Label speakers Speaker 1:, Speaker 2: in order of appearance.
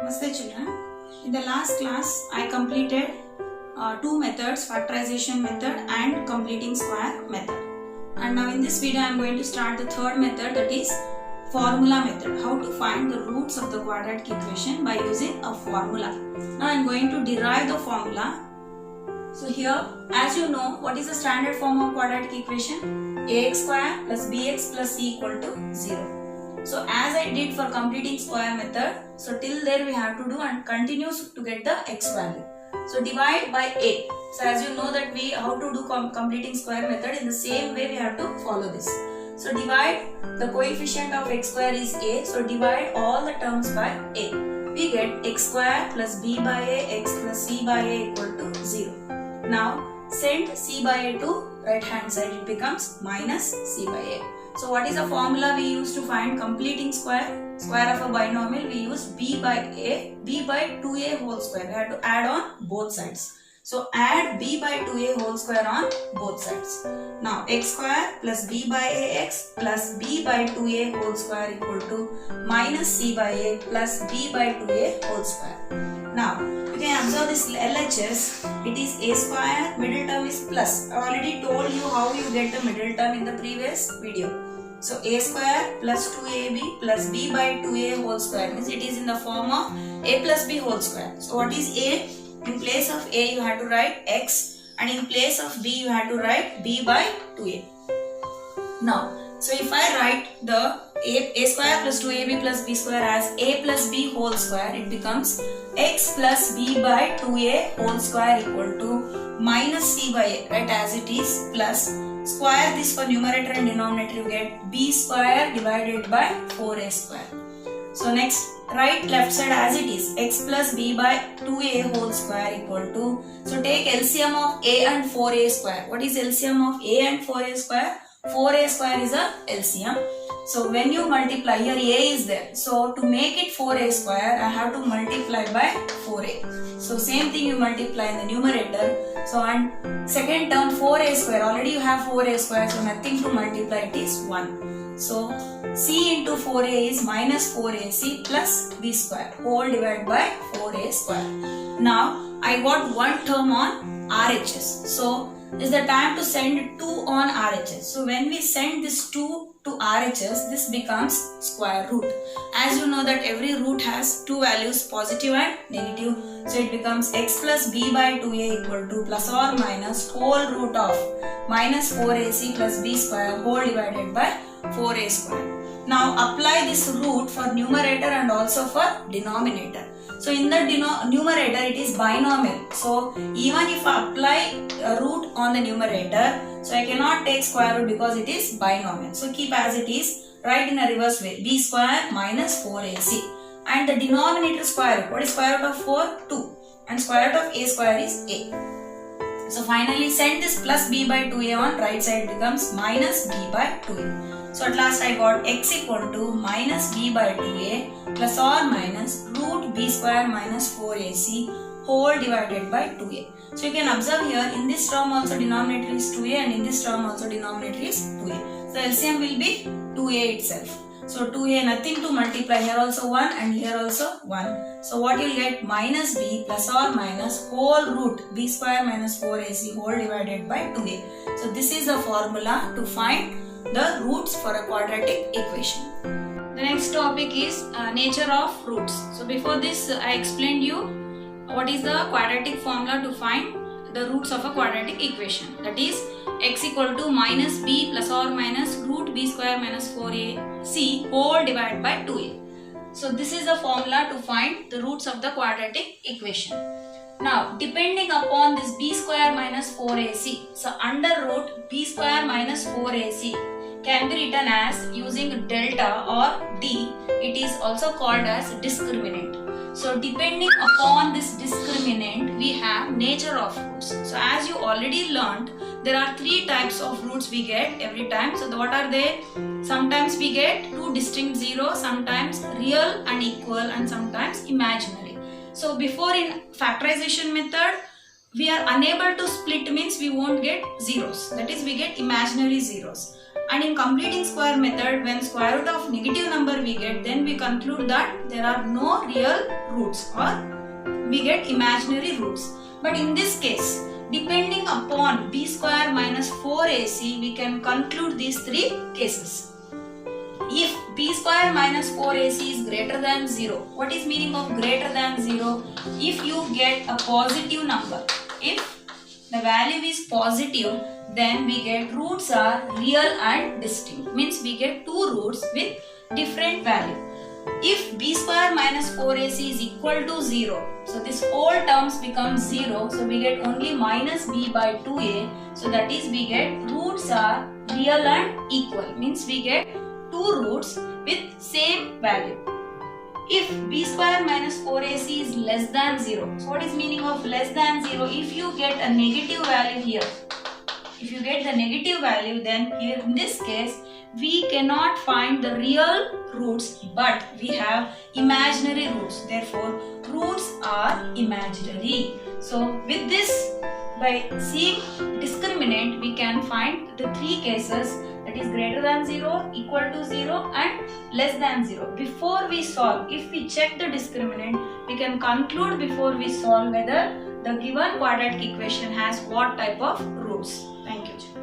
Speaker 1: Namaste children. In the last class I completed two methods, factorization method and completing square method. And now in this video I am going to start the third method, that is formula method. How to find the roots of the quadratic equation by using a formula. Now I am going to derive the formula. So here, as you know, what is the standard form of quadratic equation? Ax square plus bx plus c equal to 0. So as I did for completing square method, so till there we have to do and continue to get the x value. So divide by a. So as you know that we how to do completing square method, in the same way we have to follow this. So divide, the coefficient of x square is a, so divide all the terms by a. We get x square plus b by a, x plus c by a equal to 0. Now send c by a to right hand side, it becomes minus c by a. So what is the formula we use to find completing square of a binomial? We use b by 2a whole square. We have to add on both sides. So add b by 2a whole square on both sides. Now x square plus b by ax plus b by 2a whole square equal to minus c by a plus b by 2a whole square. Now you can observe this LHS, it is a square, middle term is plus. I already told you how you get the middle term in the previous video. So a square plus 2ab plus b by 2a whole square means it is in the form of a plus b whole square. So what is a? In place of a you have to write x, and in place of b you have to write b by 2a. Now, so if I write the a square plus 2ab plus b square as a plus b whole square, it becomes x plus b by 2a whole square equal to minus c by a, right, as it is, plus square this for numerator and denominator, you get b square divided by 4a square. So next, write left side as it is, x plus b by 2a whole square equal to, so take LCM of a and 4a square. What is LCM of a and 4a square? 4a square is a LCM. So when you multiply, here a is there. So to make it 4a square, I have to multiply by 4a. So same thing you multiply in the numerator. So and second term 4a square, already you have 4a square, so nothing to multiply, it is 1. So c into 4a is minus 4ac plus b square whole divided by 4a square. Now I got one term on RHS. So is the time to send 2 on RHS. So when we send this 2 to RHS, this becomes square root. As you know that every root has two values, positive and negative. So it becomes x plus b by 2a equal to plus or minus whole root of minus 4ac plus b square whole divided by 4a square. Now apply this root for numerator and also for denominator. So in the numerator it is binomial. So even if I apply a root on the numerator, so I cannot take square root because it is binomial. So keep as it is, write in a reverse way, b square minus 4ac. And the denominator square root, what is square root of 4? 2. And square root of a square is a. So finally send this plus b by 2a on right side, becomes minus b by 2a. So at last I got x equal to minus b by 2a plus or minus root b square minus 4ac whole divided by 2a. So you can observe here, in this term also denominator is 2a and in this term also denominator is 2a. So LCM will be 2a itself. So 2a, nothing to multiply, here also 1 and here also 1. So what you will get, minus b plus or minus whole root b square minus 4ac whole divided by 2a. So this is the formula to find the roots for a quadratic equation. The next topic is nature of roots. So before this I explained you what is the quadratic formula to find the roots of a quadratic equation. That is x equal to minus b plus or minus root b square minus 4ac whole divided by 2a. So this is the formula to find the roots of the quadratic equation. Now depending upon this b square minus 4ac, so under root b square minus 4ac can be written as using delta or d. It is also called as discriminant. So depending upon this discriminant, we have nature of roots. So as you already learned, there are 3 types of roots we get every time. So what are they? Sometimes we get 2 distinct zeros, sometimes real and equal, and sometimes imaginary. So before in factorization method, we are unable to split, means we won't get zeros. That is, we get imaginary zeros. And in completing square method, when square root of negative number we get, then we conclude that there are no real roots or we get imaginary roots. But in this case, depending upon b square minus 4ac, we can conclude these three cases. If b square minus 4ac is greater than 0, what is meaning of greater than 0? If you get a positive number, if the value is positive, then we get roots are real and distinct. Means we get two roots with different value. If b square minus 4ac is equal to 0, so this whole terms becomes 0, so we get only minus b by 2a, so that is we get roots are real and equal, means we get two roots with same value. If b square minus 4ac is less than 0, so what is meaning of less than 0? If you get a negative value here, if you get the negative value, then here in this case we cannot find the real roots, but we have imaginary roots. Therefore, roots are imaginary. So with this, by seeing discriminant, we can find the three cases, that is greater than 0, equal to 0 and less than 0. Before we solve, if we check the discriminant, we can conclude before we solve whether the given quadratic equation has what type of roots. Thank you.